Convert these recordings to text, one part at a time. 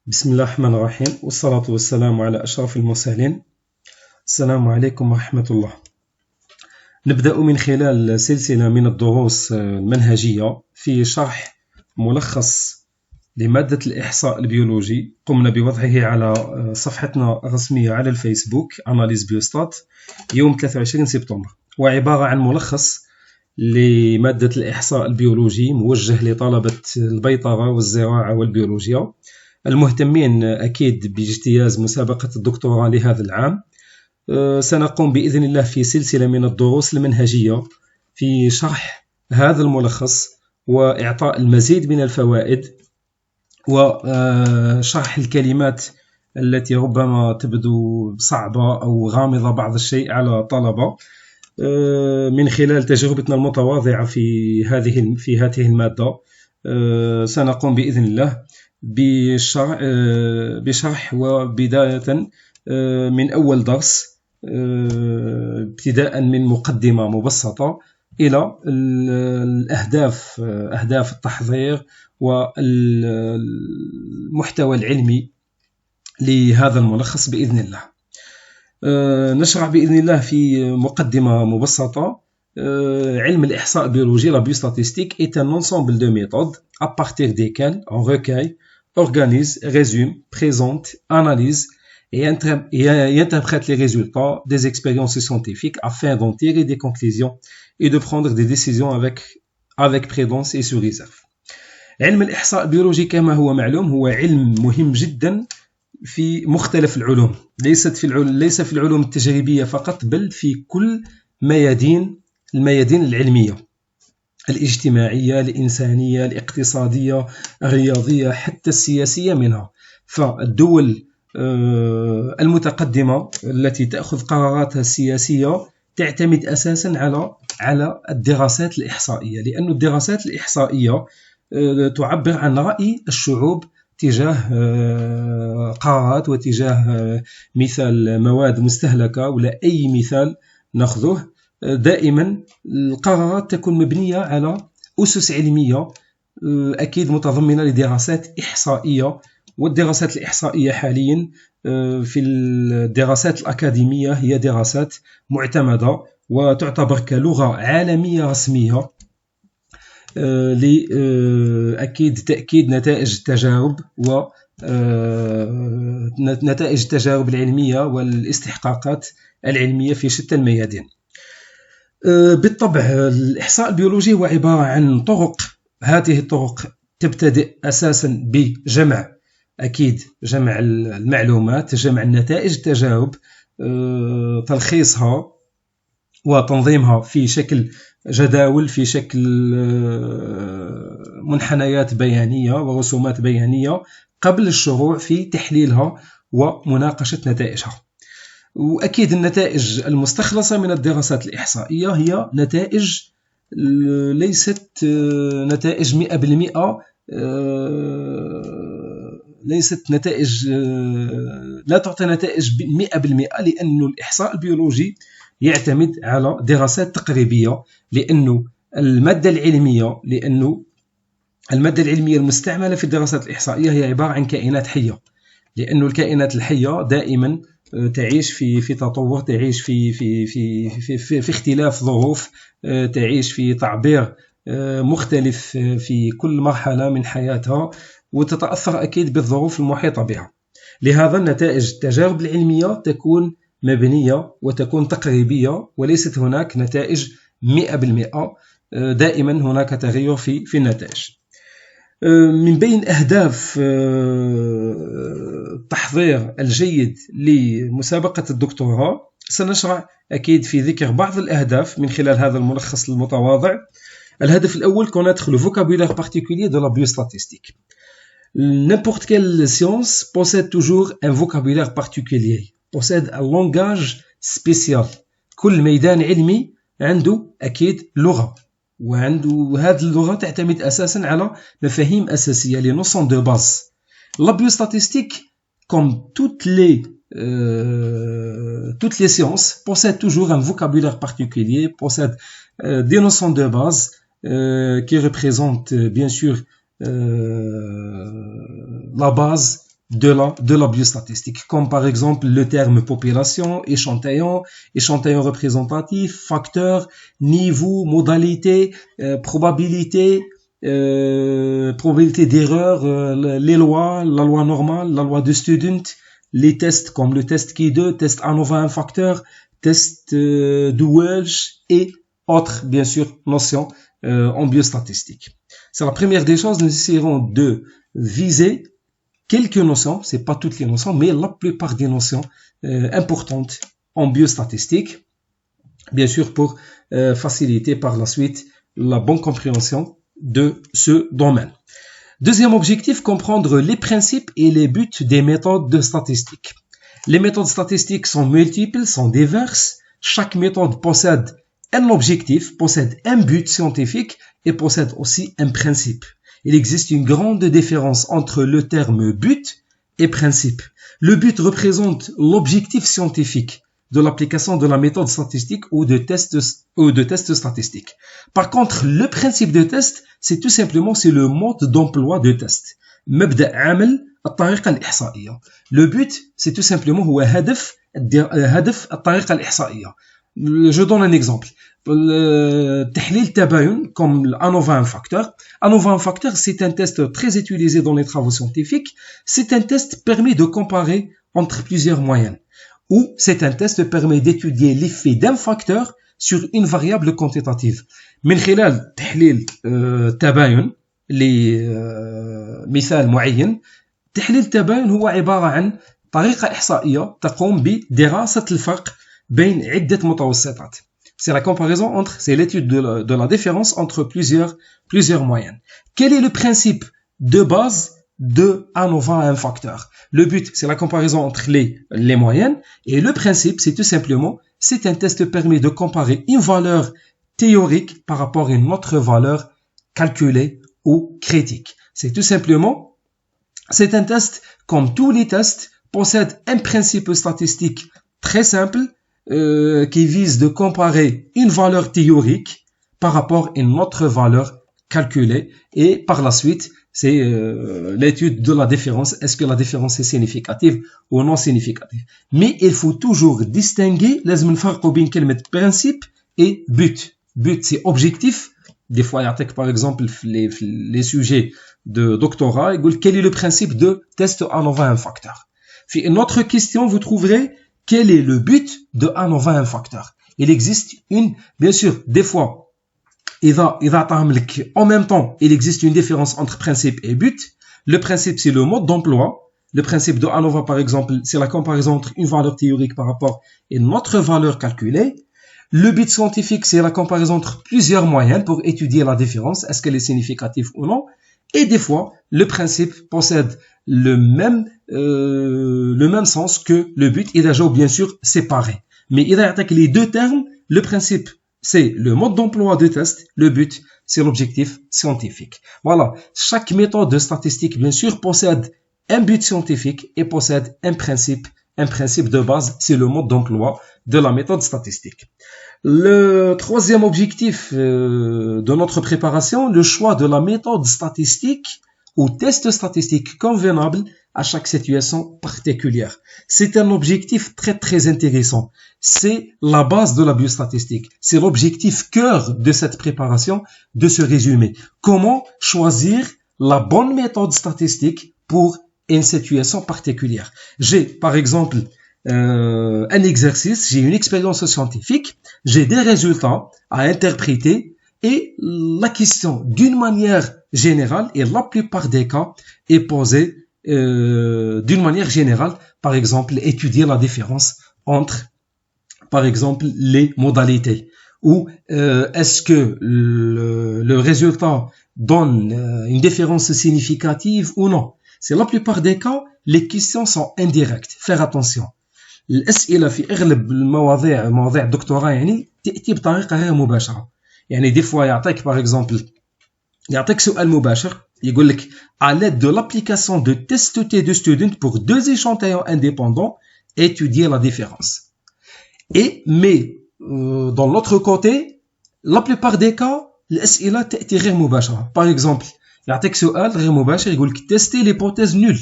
بسم الله الرحمن الرحيم والصلاة والسلام على أشرف المرسلين. السلام عليكم ورحمة الله. نبدأ من خلال سلسلة من الدروس المنهجية في شرح ملخص لمادة الإحصاء البيولوجي قمنا بوضعه على صفحتنا الرسمية على الفيسبوك أناليز بيوستات يوم 23 سبتمبر، وعبارة عن ملخص لمادة الإحصاء البيولوجي موجه لطلبة البيطرة والزراعة والبيولوجيا المهتمين أكيد باجتياز مسابقة الدكتوراه لهذا العام. سنقوم بإذن الله في سلسلة من الدروس المنهجية في شرح هذا الملخص وإعطاء المزيد من الفوائد وشرح الكلمات التي ربما تبدو صعبة أو غامضة بعض الشيء على الطلبة من خلال تجربتنا المتواضعة في هذه المادة. سنقوم بإذن الله بشرح وبداية من أول درس، ابتداء من مقدمة مبسطة إلى أهداف التحضير والمحتوى العلمي لهذا الملخص بإذن الله. نشرح بإذن الله في مقدمة مبسطة. علم الإحصاء البيولوجي, la biostatistique, est un ensemble de méthodes à partir desquelles on recueille, organise, résume, présente, analyse et interprète les résultats des expériences scientifiques afin d'en tirer des conclusions et de prendre des décisions avec prudence et sur réserve. علم الإحصاء البيولوجي كما هو معلوم هو علم مهم جدا في مختلف العلوم، ليس في العلوم التجريبية فقط، بل في كل الميادين العلمية الاجتماعية، الإنسانية، الاقتصادية، الرياضية، حتى السياسية منها. فالدول المتقدمة التي تأخذ قراراتها السياسية تعتمد أساسا على الدراسات الإحصائية، لأن الدراسات الإحصائية تعبر عن رأي الشعوب تجاه قرارات وتجاه مثال مواد مستهلكة ولا أي مثال نأخذه. دائما القرارات تكون مبنية على أسس علمية أكيد متضمنة لدراسات إحصائية، والدراسات الإحصائية حاليا في الدراسات الأكاديمية هي دراسات معتمدة وتعتبر كلغة عالمية رسمية لأكيد تأكيد نتائج التجارب العلمية والاستحقاقات العلمية في شتى الميادين. بالطبع الإحصاء البيولوجي هو عبارة عن طرق، هذه الطرق تبتدئ أساسا بجمع المعلومات، جمع النتائج التجارب، تلخيصها وتنظيمها في شكل جداول، في شكل منحنيات بيانية ورسومات بيانية قبل الشروع في تحليلها ومناقشة نتائجها. وأكيد النتائج المستخلصة من الدراسات الإحصائية هي نتائج ليست نتائج 100%، ليست نتائج، لا تعطي نتائج 100%، لأن الإحصاء البيولوجي يعتمد على دراسات تقريبية، لأنه المادة العلمية المستعملة في الدراسات الإحصائية هي عبارة عن كائنات حية، لأن الكائنات الحية دائما تعيش في تطور، تعيش في اختلاف ظروف، تعيش في تعبير مختلف في كل مرحلة من حياتها، وتتأثر أكيد بالظروف المحيطة بها. لهذا النتائج التجارب العلمية تكون مبنية وتكون تقريبية، وليست هناك نتائج 100%، دائما هناك تغير في النتائج. من بين أهداف التحضير الجيد لمسابقة الدكتوراه سنشرع أكيد في ذكر بعض الأهداف من خلال هذا الملخص المتواضع. الهدف الأول: connaître le vocabulaire particulier de la biostatistique. N'importe quelle science possède toujours un vocabulaire particulier, possède un langage spécial. كل ميدان علمي عنده أكيد لغة، وهذه اللغة تعتمد أساسا على مفاهيم أساسية، les notions de base. La biostatistique, comme toutes les sciences, possède toujours un vocabulaire particulier, possède des notions de base qui représentent bien sûr la base de la biostatistique, comme par exemple le terme population, échantillon représentatif, facteur, niveau, modalité, probabilité, probabilité d'erreur, les lois, la loi normale, la loi de student, les tests comme le test Ki2, test ANOVA un facteur, test de Welch et autres, bien sûr, notions en biostatistique. C'est la première des choses, nous essaierons de viser quelques notions, c'est pas toutes les notions, mais la plupart des notions importantes en biostatistique, bien sûr pour faciliter par la suite la bonne compréhension de ce domaine. Deuxième objectif, comprendre les principes et les buts des méthodes de statistique. Les méthodes statistiques sont multiples, sont diverses. Chaque méthode possède un objectif, possède un but scientifique et possède aussi un principe. Il existe une grande différence entre le terme but et principe. Le but représente l'objectif scientifique de l'application de la méthode statistique ou de test statistique. Par contre, le principe de test, c'est tout simplement c'est le mode d'emploi de test. مبدأ عمل الطريقة الإحصائية. Le but, c'est tout simplement هو هدف الطريقة الإحصائية. Je donne un exemple. تحليل التباين comme l'ANOVA un facteur. ANOVA un facteur, c'est un test très utilisé dans les travaux scientifiques. C'est un test permis de comparer entre plusieurs moyennes. Ou c'est un test permet d'étudier l'effet d'un facteur sur une variable quantitative. من خلال تحليل تباين لمثال معين، تحليل التباين هو عبارة عن طريقة إحصائية تقوم بدراسة الفرق بين عدة متوسطات. C'est la comparaison entre, c'est l'étude de la différence entre plusieurs moyennes. Quel est le principe de base de ANOVA un facteur? Le but, c'est la comparaison entre les moyennes, et le principe, c'est tout simplement, c'est un test qui permet de comparer une valeur théorique par rapport à une autre valeur calculée ou critique. C'est tout simplement, c'est un test, comme tous les tests, possède un principe statistique très simple, qui vise de comparer une valeur théorique par rapport à une autre valeur calculée, et par la suite, c'est l'étude de la différence. Est-ce que la différence est significative ou non significative? Mais il faut toujours distinguer لازم نفرقوا بين كلمة principe et but. But, c'est objectif. Des fois, il y a par exemple les sujets de doctorat, quel est le principe de test ANOVA un facteur? Puis une autre question, vous trouverez quel est le but de ANOVA un facteur? Il existe bien sûr, des fois, en même temps, il existe une différence entre principe et but. Le principe, c'est le mode d'emploi. Le principe de ANOVA, par exemple, c'est la comparaison entre une valeur théorique par rapport à une autre valeur calculée. Le but scientifique, c'est la comparaison entre plusieurs moyennes pour étudier la différence, est-ce qu'elle est significative ou non. Et des fois, le principe possède le même sens que le but. Il est déjà bien sûr séparé. Mais il attaque les deux termes. Le principe, c'est le mode d'emploi de test. Le but, c'est l'objectif scientifique. Voilà. Chaque méthode de statistique, bien sûr, possède un but scientifique et possède un principe de base. C'est le mode d'emploi de la méthode statistique. Le troisième objectif de notre préparation, le choix de la méthode statistique ou test statistique convenable à chaque situation particulière. C'est un objectif très très intéressant. C'est la base de la biostatistique. C'est l'objectif cœur de cette préparation, de ce résumé. Comment choisir la bonne méthode statistique pour une situation particulière? J'ai par exemple un exercice, j'ai une expérience scientifique, j'ai des résultats à interpréter et la question d'une manière générale et la plupart des cas est posée d'une manière générale, par exemple étudier la différence entre par exemple les modalités ou est-ce que le résultat donne une différence significative ou non. C'est la plupart des cas, les questions sont indirectes, faire attention. الأسئلة في أغلب المواضيع مواضيع الدكتوراه يعني تأتي بطريقة غير مباشرة. يعني دي فوا يعطيك par exemple يعطيك سؤال مباشر يقول لك à l'aide de l'application de test T2 student pour deux échantillons indépendants étudier la différence. Mais dans l'autre côté la plupart des cas الأسئلة تأتي غير مباشرة. Par exemple يعطيك سؤال غير مباشر يقول لك tester l'hypothèse nulle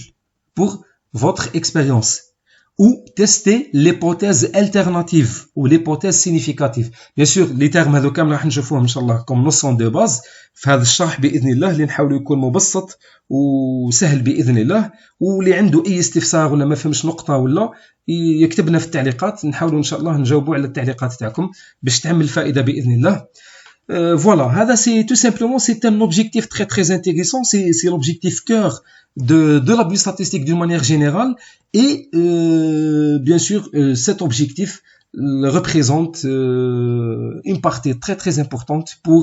pour votre expérience ou tester l'hypothèse alternative ou l'hypothèse significative. Bien sûr, les termes هذو كامل راح نشوفوهم إن شاء الله comme notion de base في هذا الشرح بإذن الله اللي نحاول يكون مبسط وسهل بإذن الله. واللي عنده أي استفسار ولا ما فهمش نقطة ولا يكتب لنا في التعليقات، نحاولوا إن شاء الله نجاوبوا على التعليقات تاعكم باش تعمل فائدة بإذن الله. Voilà, c'est tout simplement c'est un objectif très très intéressant, c'est l'objectif cœur de la biostatistique d'une manière générale et bien sûr cet objectif représente une partie très très importante pour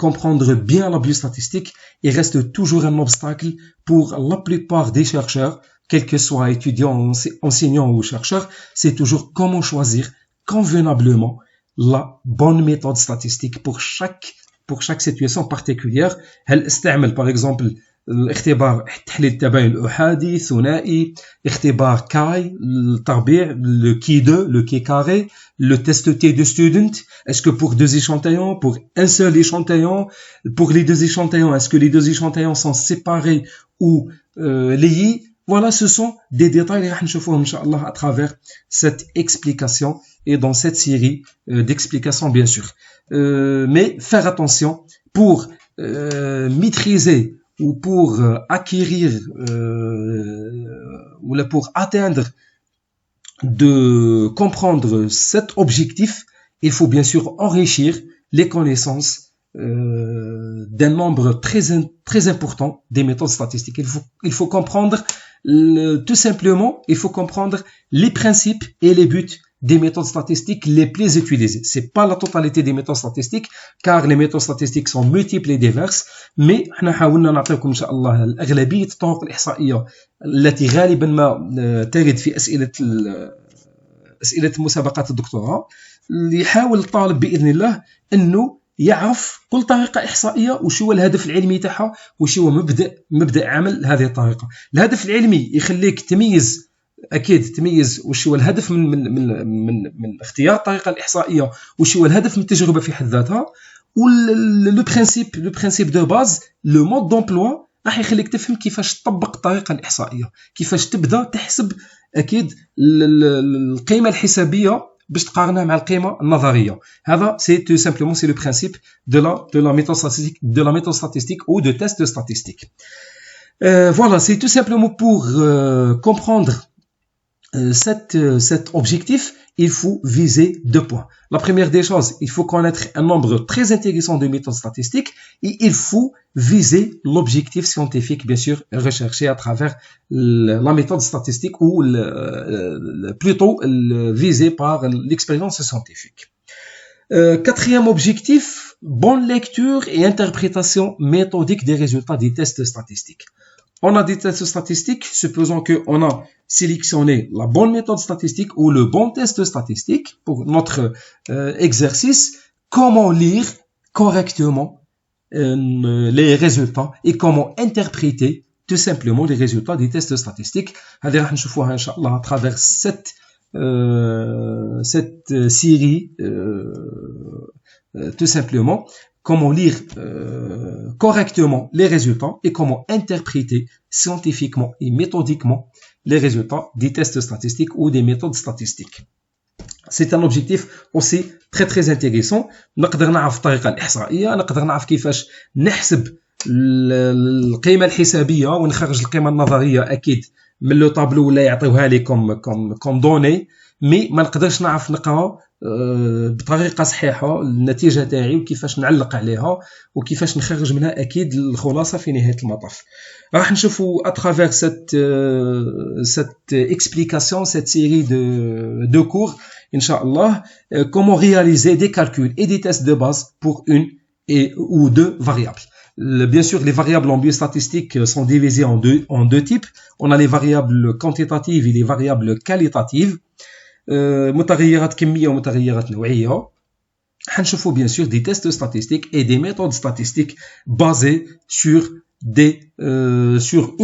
comprendre bien la biostatistique et reste toujours un obstacle pour la plupart des chercheurs, quels que soient étudiants, enseignants ou chercheurs, c'est toujours comment choisir convenablement la bonne méthode statistique pour chaque situation particulière. هل استعمل par exemple الاختبار تحليل التباين الأحادي ثنائي، اختبار كاي التربيع le Ki2 le Ki carré, le test T de student, est-ce que pour deux échantillons, pour un seul échantillon, pour les deux échantillons, est-ce que les deux échantillons sont séparés ou liés? Voilà, ce sont des détails اللي راح نشوفوهم إن شاء الله à travers cette explication et dans cette série d'explications bien sûr. Mais faire attention pour maîtriser ou pour acquérir ou pour atteindre de comprendre cet objectif, il faut bien sûr enrichir les connaissances d'un nombre très important des méthodes statistiques. Il faut comprendre tout simplement, il faut comprendre les principes et les buts des méthodes statistiques les plus utilisées. C'est pas la totalité des méthodes statistiques, car les méthodes statistiques sont multiples et diverses, mais احنا حاولنا نعطيكم إن شاء الله أغلبية الطرق الإحصائية التي غالبا ما ترد في أسئلة مسابقات الدكتوراه، يحاول الطالب بإذن الله أنه يعرف كل طريقة إحصائية وش هو الهدف العلمي تاعها وش هو مبدأ عمل هذه الطريقة. الهدف العلمي يخليك تميز، أكيد تميز وش هو الهدف من اختيار الطريقة الإحصائية وش هو الهدف من التجربة في حد ذاتها. لو برينسيپ دو باز لو مود دومبلوا راح يخليك تفهم كيفاش تطبق الطريقة الإحصائية، كيفاش تبدأ تحسب أكيد القيمة الحسابية باش تقارنها مع القيمة النظرية. هذا c'est tout simplement c'est le principe de la méthode statistique ou de test statistique. Voilà, c'est tout simplement pour comprendre cet objectif, il faut viser deux points. La première des choses, il faut connaître un nombre très intéressant de méthodes statistiques et il faut viser l'objectif scientifique, bien sûr, recherché à travers la méthode statistique ou plutôt visé par l'expérience scientifique. Quatrième objectif, bonne lecture et interprétation méthodique des résultats des tests statistiques. On a des tests statistiques, supposons qu'on a sélectionné la bonne méthode statistique ou le bon test statistique pour notre exercice. Comment lire correctement les résultats et comment interpréter tout simplement les résultats des tests statistiques. هذه راح نشوفوها إن شاء الله à travers cette série tout simplement. Comment lire correctement les résultats et comment interpréter scientifiquement et méthodiquement les résultats des tests statistiques ou des méthodes statistiques. C'est un objectif aussi très très intéressant. نقدر نعرف الطريقة الإحصائية، نقدر نعرف كيفاش نحسب القيمة الحسابية ونخرج القيمة النظرية أكيد من لو طابلو ولا يعطيوها لي كوم دوني، مي ما نقدرش نعرف نقرا بطريقه صحيحه النتيجه تاعي وكيفاش نعلق عليها وكيفاش نخرج منها اكيد الخلاصه في نهايه المطاف. راح نشوفوا à travers cette explication, cette série de cours inchallah, comment réaliser des calculs et des tests de base pour une ou deux variables. Bien sûr, les variables en biostatistique sont divisées en deux types. On a les variables quantitatives et les variables qualitatives. متغيرات كمية ومتغيرات نوعية. حنشوفوا bien sûr des tests statistiques et des méthodes statistiques basées sur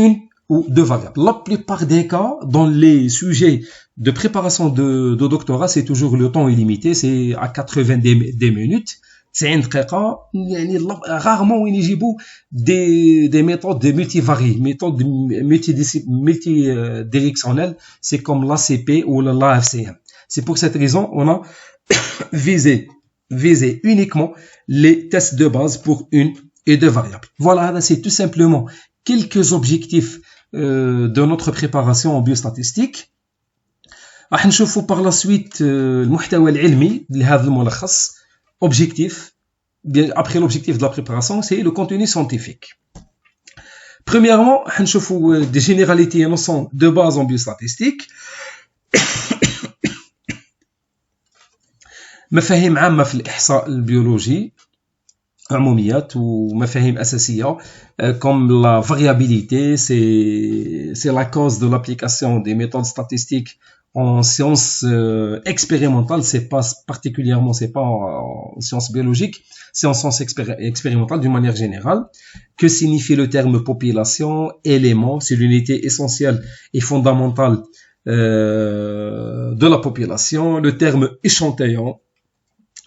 une ou deux variables. La plupart des cas, dans les sujets de préparation de doctorat, c'est toujours le temps illimité, c'est à 80 des minutes. 90 دقيقة يعني rarement وين يجيبوا des méthodes de multivariées, méthodes multidirectionnelles, c'est comme l'ACP ou l'AFCM. C'est pour cette raison on a visé uniquement les tests de base pour une et deux variables. Voilà, c'est tout simplement quelques objectifs de notre préparation en biostatistique. راح نشوفوا par la suite المحتوى العلمي لهذا الملخص. Objectif, bien après l'objectif de la préparation, c'est le contenu scientifique. Premièrement, on va voir des généralités et notions de base en biostatistique. مفاهيم عامة في الإحصاء البيولوجي عموميات ومفاهيم أساسية comme la variabilité, c'est la cause de l'application des méthodes statistiques en sciences expérimentales, c'est pas en sciences biologiques, c'est en sciences expérimentales d'une manière générale. Que signifie le terme population, élément, c'est l'unité essentielle et fondamentale de la population. Le terme échantillon,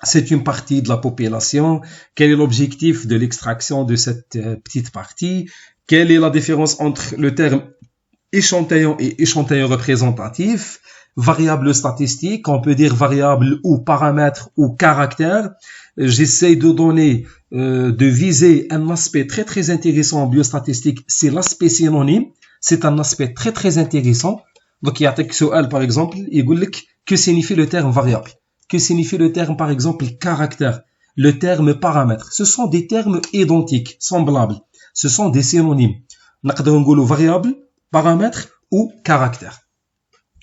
c'est une partie de la population. Quel est l'objectif de l'extraction de cette petite partie? Quelle est la différence entre le terme échantillon et échantillon représentatif? Variable statistique, on peut dire variable ou paramètre ou caractère. J'essaie de donner, de viser un aspect très très intéressant en biostatistique, c'est l'aspect synonyme. C'est un aspect très très intéressant. Donc il y a un سؤال par exemple, il dit que signifie le terme variable? Que signifie le terme par exemple caractère? Le terme paramètre? Ce sont des termes identiques, semblables. Ce sont des synonymes. نقدروا نقولوا variable, paramètre ou caractère.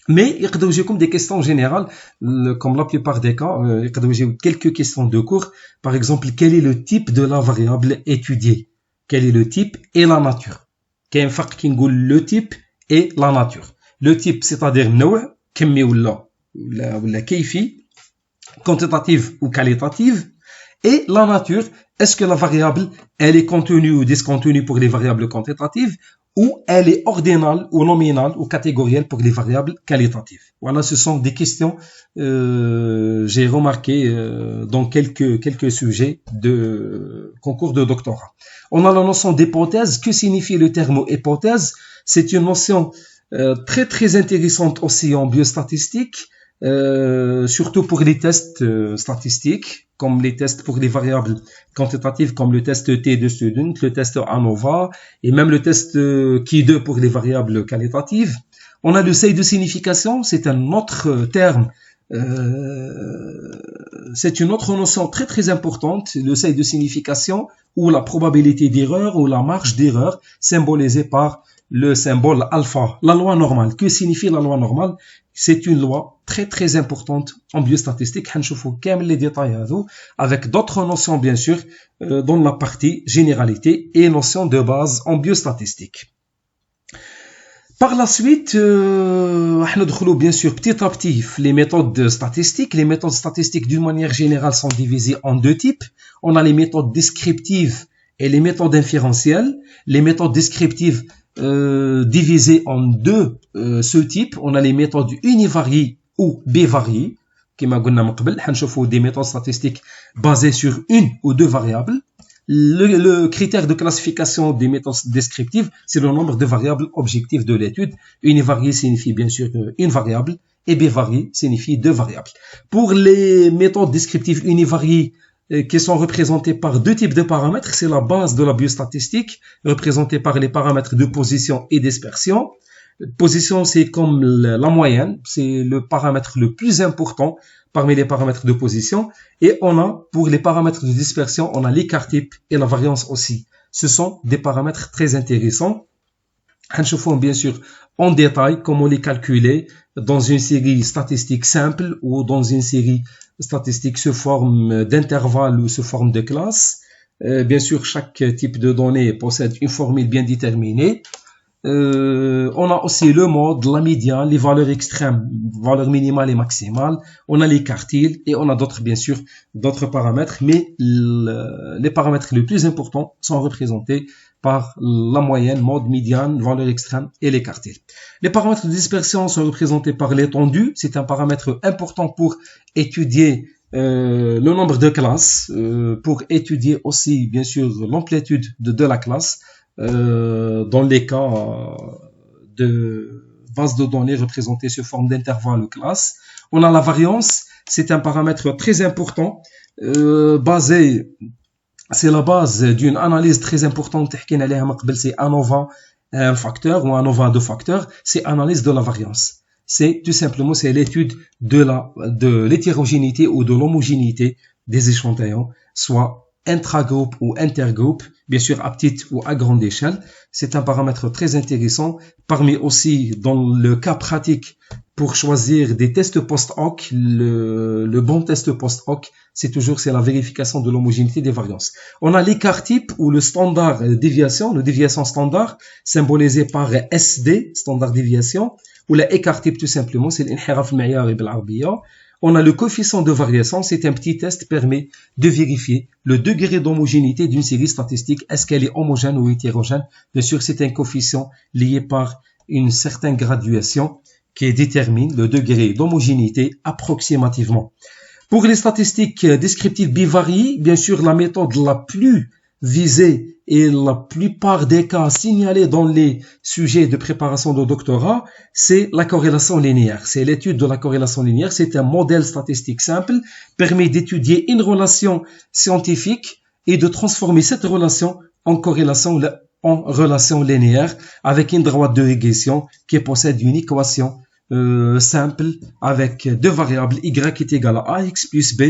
Mais il y a des questions générales, comme la plupart des cas, il y a quelques questions de cours. Par exemple, quel est le type de la variable étudiée? Quel est le type et la nature? Quel est le type et la nature? Le type, c'est-à-dire نوع, كمي ولا كيفي, quantitative ou qualitative. Et la nature, est-ce que la variable, elle est contenue ou discontinue pour les variables quantitatives? Ou elle est ordinale ou nominale ou catégorielle pour les variables qualitatives. Voilà, ce sont des questions j'ai remarqué dans quelques sujets de concours de doctorat. On a la notion d'hypothèse. Que signifie le terme hypothèse? C'est une notion très très intéressante aussi en biostatistique, surtout pour les tests statistiques, comme les tests pour les variables quantitatives, comme le test T de student, le test ANOVA, et même le test Ki2 pour les variables qualitatives. On a le seuil de signification, c'est un autre terme, c'est une autre notion très très importante, le seuil de signification, ou la probabilité d'erreur, ou la marge d'erreur, symbolisée par le symbole alpha, la loi normale. Que signifie la loi normale? C'est une loi très très importante en biostatistique. هنشوفوا كامل les détails avec d'autres notions bien sûr dans la partie généralité et notions de base en biostatistique. Par la suite, nous bien sûr petit à petit les méthodes statistiques. Les méthodes statistiques d'une manière générale sont divisées en deux types. On a les méthodes descriptives et les méthodes inférentielles. Les méthodes descriptives divisées en deux sous-types. On a les méthodes univariées ou bivariées. كما قلنا من قبل حنشوفوا des méthodes statistiques basées sur une ou deux variables. Le critère de classification des méthodes descriptives, c'est le nombre de variables objectives de l'étude. Univariée signifie bien sûr une variable et bivariée signifie deux variables. Pour les méthodes descriptives univariées qui sont représentées par deux types de paramètres, c'est la base de la biostatistique, représentée par les paramètres de position et dispersion. Position, c'est comme la moyenne, c'est le paramètre le plus important parmi les paramètres de position. Et on a, pour les paramètres de dispersion, on a l'écart type et la variance aussi. Ce sont des paramètres très intéressants. On bien sûr en détail comment les calculer dans une série statistique simple ou dans une série statistique sous forme d'intervalle ou sous forme de classe. Bien sûr, chaque type de données possède une formule bien déterminée. On a aussi le mode, la médiane, les valeurs extrêmes, valeurs minimales et maximales. On a les quartiles et on a d'autres, bien sûr, d'autres paramètres. Mais les paramètres les plus importants sont représentés par la moyenne, mode, médiane, valeur extrême et les quartiles. Les paramètres de dispersion sont représentés par l'étendue. C'est un paramètre important pour étudier le nombre de classes pour étudier aussi bien sûr l'amplitude de la classe dans les cas de base de données représentée sous forme d'intervalle ou classe. On a la variance, c'est un paramètre très important basé, c'est la base d'une analyse très importante. C'est ANOVA un facteur ou ANOVA deux facteurs, c'est analyse de la variance. C'est tout simplement c'est l'étude de l'hétérogénéité ou de l'homogénéité des échantillons, soit intragroupe ou intergroupe, bien sûr à petite ou à grande échelle. C'est un paramètre très intéressant. Parmi aussi dans le cas pratique pour choisir des tests post-hoc, le bon test post-hoc, c'est la vérification de l'homogénéité des variances. On a l'écart type ou le standard déviation, le déviation standard, symbolisé par SD, standard déviation, ou l'écart type tout simplement, c'est l'inhiraf al-ma'yari bil-arabiyya. On a le coefficient de variation, c'est un petit test qui permet de vérifier le degré d'homogénéité d'une série statistique. Est-ce qu'elle est homogène ou hétérogène? Bien sûr, c'est un coefficient lié par une certaine graduation qui détermine le degré d'homogénéité approximativement. Pour les statistiques descriptives bivariées, bien sûr, la méthode la plus visée et la plupart des cas signalés dans les sujets de préparation de doctorat, c'est la corrélation linéaire. C'est l'étude de la corrélation linéaire. C'est un modèle statistique simple, permet d'étudier une relation scientifique et de transformer cette relation en relation linéaire avec une droite de régression qui possède une équation simple avec deux variables y est égal à ax plus b.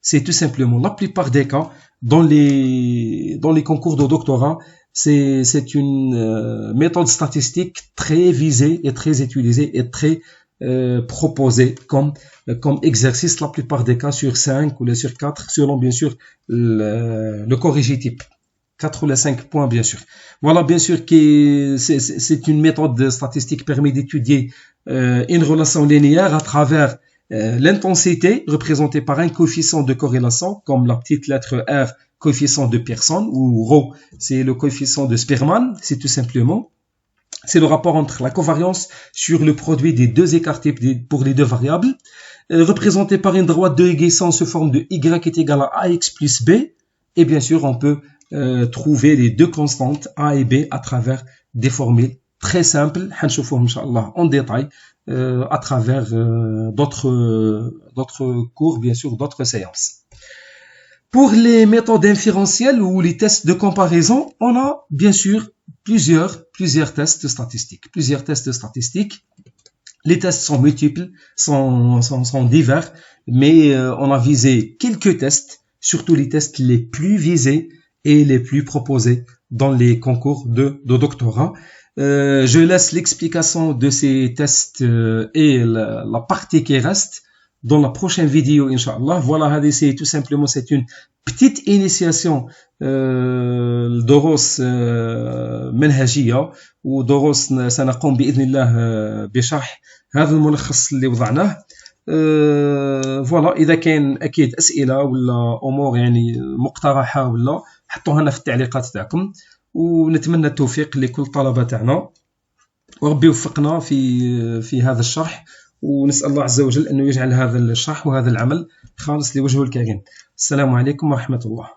C'est tout simplement la plupart des cas dans les concours de doctorat, c'est une méthode statistique très visée et très utilisée et très proposée comme exercice la plupart des cas sur 5 ou sur 4 selon bien sûr le corrigé type. 4 ou les 5 points, bien sûr. Voilà, bien sûr que c'est une méthode statistique qui permet d'étudier une relation linéaire à travers l'intensité représentée par un coefficient de corrélation, comme la petite lettre R, coefficient de Pearson, ou ρ, c'est le coefficient de Spearman, c'est tout simplement. C'est le rapport entre la covariance sur le produit des deux écarts types pour les deux variables, représenté par une droite de régression sous forme de y est égal à ax plus b, et bien sûr, on peut trouver les deux constantes A et B à travers des formules très simples, en détail, à travers d'autres cours, bien sûr, d'autres séances. Pour les méthodes inférentielles ou les tests de comparaison, on a bien sûr plusieurs tests statistiques. Les tests sont multiples, sont divers, mais on a visé quelques tests, surtout les tests les plus visés et les plus proposés dans les concours de doctorat. Je laisse l'explication de ces tests et la partie qui reste dans la prochaine vidéo, Inch'Allah. Voilà, c'est tout simplement, c'est une petite initiation دروس منهجية ودروس سنقوم بإذن الله بشرح هذا الملخص اللي وضعناه. فوالا إذا كان أكيد أسئلة ولا أمور يعني مقترحة ولا حطوها لنا في التعليقات تاعكم، ونتمنى التوفيق لكل الطلبة تاعنا وربي يوفقنا في هذا الشرح، ونسأل الله عز وجل أنه يجعل هذا الشرح وهذا العمل خالص لوجهه الكريم. السلام عليكم ورحمة الله.